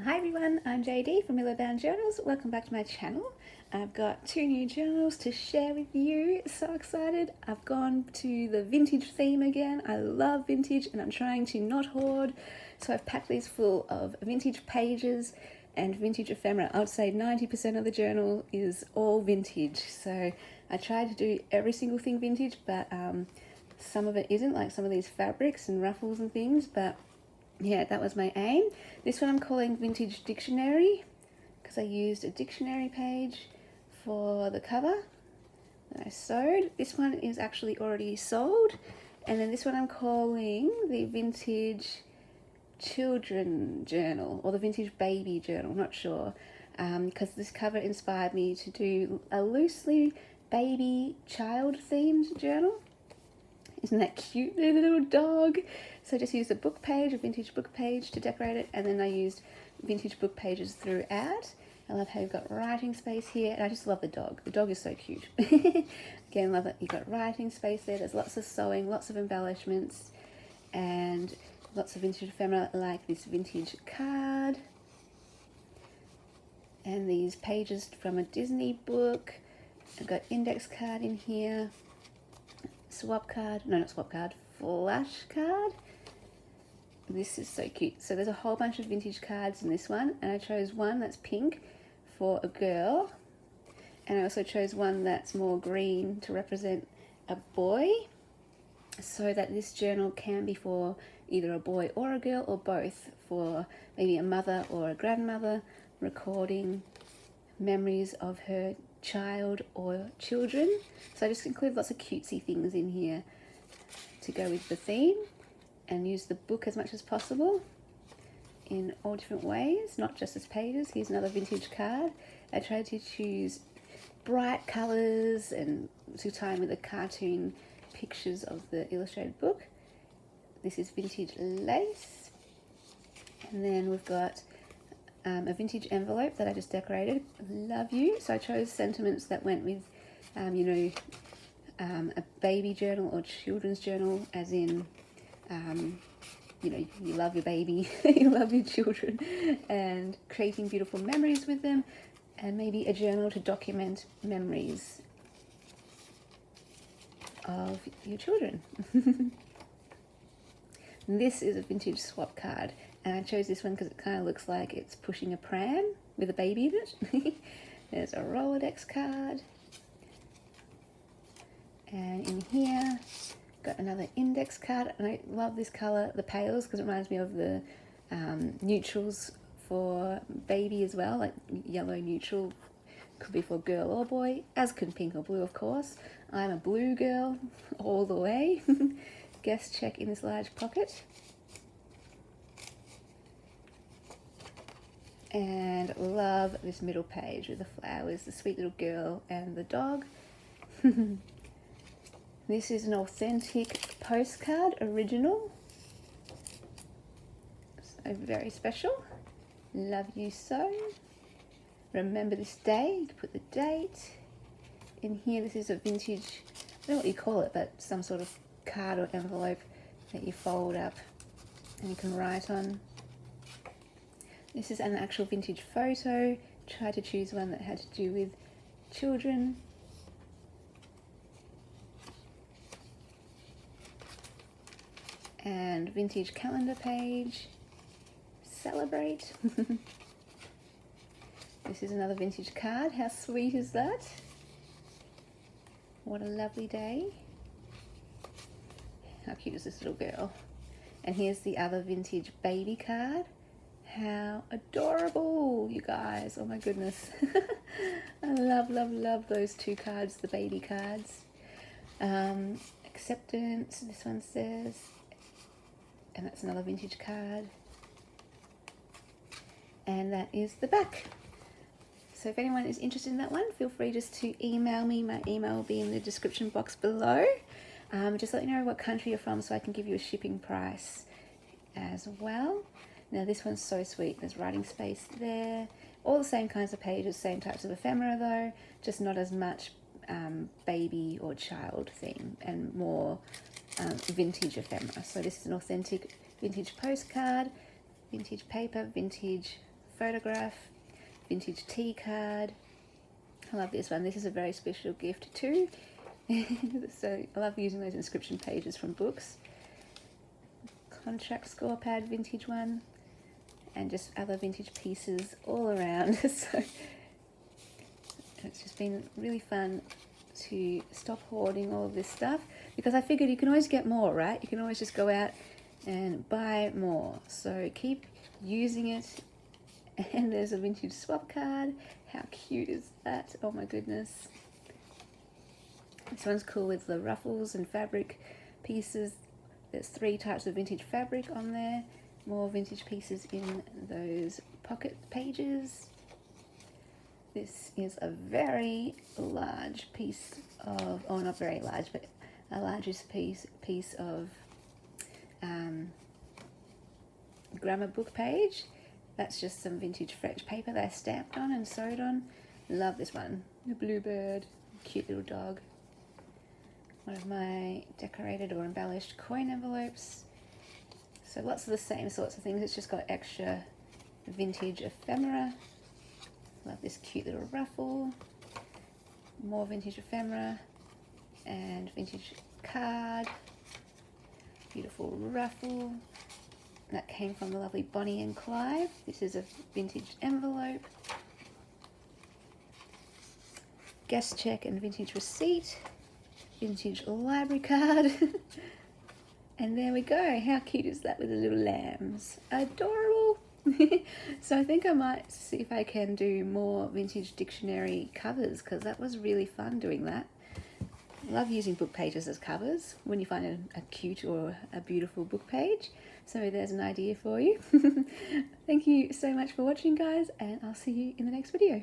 Hi everyone, I'm JD from Willowbound Journals. Welcome back to my channel. I've got two new journals to share with you. So excited. I've gone to the vintage theme again. I love vintage and I'm trying to not hoard. So I've packed these full of vintage pages and vintage ephemera. I would say 90% of the journal is all vintage. So I tried to do every single thing vintage, but some of it isn't, like some of these fabrics and ruffles and things, but yeah, that was my aim. This one I'm calling Vintage Dictionary because I used a dictionary page for the cover that I sewed. This one is actually already sold. And then this one I'm calling the Vintage Children Journal or the Vintage Baby Journal, not sure. Because this cover inspired me to do a loosely baby child themed journal. Isn't that cute, the little dog? So I just used a book page, a vintage book page to decorate it, and then I used vintage book pages throughout. I love how you've got writing space here, and I just love the dog. The dog is so cute. Again, love that you've got writing space there. There's lots of sewing, lots of embellishments, and lots of vintage ephemera like this vintage card. And these pages from a Disney book. I've got index card in here. Swap card, no, not swap card, flash card. This is so cute. So there's a whole bunch of vintage cards in this one, and I chose one that's pink for a girl, and I also chose one that's more green to represent a boy, so that this journal can be for either a boy or a girl or both, for maybe a mother or a grandmother recording memories of her child or children. So I just include lots of cutesy things in here to go with the theme and use the book as much as possible in all different ways, not just as pages. Here's another vintage card. I tried to choose bright colors and to tie in with the cartoon pictures of the illustrated book. This is vintage lace. And then we've got a vintage envelope that I just decorated. Love you. So I chose sentiments that went with, a baby journal or children's journal, as in, you love your baby, you love your children, and creating beautiful memories with them, and maybe a journal to document memories of your children. This is a vintage swap card, and I chose this one because it kind of looks like it's pushing a pram with a baby in it. There's a Rolodex card, and in here got another index card, and I love this color, the pales, because it reminds me of the neutrals for baby as well, like yellow neutral could be for girl or boy, as can pink or blue, of course. I'm a blue girl all the way. Guest check in this large pocket. And love this middle page with the flowers, the sweet little girl and the dog. This is an authentic postcard, original. So very special. Love you so. Remember this day, you can put the date. In here, this is a vintage, I don't know what you call it, but some sort of card or envelope that you fold up and you can write on. This is an actual vintage photo. Try to choose one that had to do with children. And vintage calendar page. Celebrate. This is another vintage card. How sweet is that? What a lovely day. How cute is this little girl? And here's the other vintage baby card. How adorable, you guys. Oh my goodness. I love, love, love those two cards, the baby cards. Acceptance, this one says. And that's another vintage card. And that is the back. So if anyone is interested in that one, feel free just to email me. My email will be in the description box below. Just let me know what country you're from so I can give you a shipping price as well. Now this one's so sweet. There's writing space there. All the same kinds of pages, same types of ephemera though, just not as much baby or child theme and more vintage ephemera. So this is an authentic vintage postcard, vintage paper, vintage photograph, vintage tea card. I love this one. This is a very special gift too. So I love using those inscription pages from books. Contract score pad, vintage one, and just other vintage pieces all around. So it's just been really fun to stop hoarding all of this stuff, because I figured you can always get more, right? You can always just go out and buy more. So keep using it. And there's a vintage swap card. How cute is that? Oh my goodness. This one's cool with the ruffles and fabric pieces. There's 3 types of vintage fabric on there. More vintage pieces in those pocket pages. This is a very large piece of, oh, not very large, but a largest piece of grammar book page. That's just some vintage French paper that I stamped on and sewed on. Love this one. The bluebird, cute little dog. One of my decorated or embellished coin envelopes. So lots of the same sorts of things. It's just got extra vintage ephemera. Love this cute little ruffle. More vintage ephemera and vintage card. Beautiful ruffle. That came from the lovely Bonnie and Clyde. This is a vintage envelope. Guest check and vintage receipt. Vintage library card. And there we go. How cute is that with the little lambs? Adorable. So I think I might see if I can do more vintage dictionary covers, because that was really fun doing that. I love using book pages as covers when you find a cute or a beautiful book page. So there's an idea for you. Thank you so much for watching, guys, and I'll see you in the next video.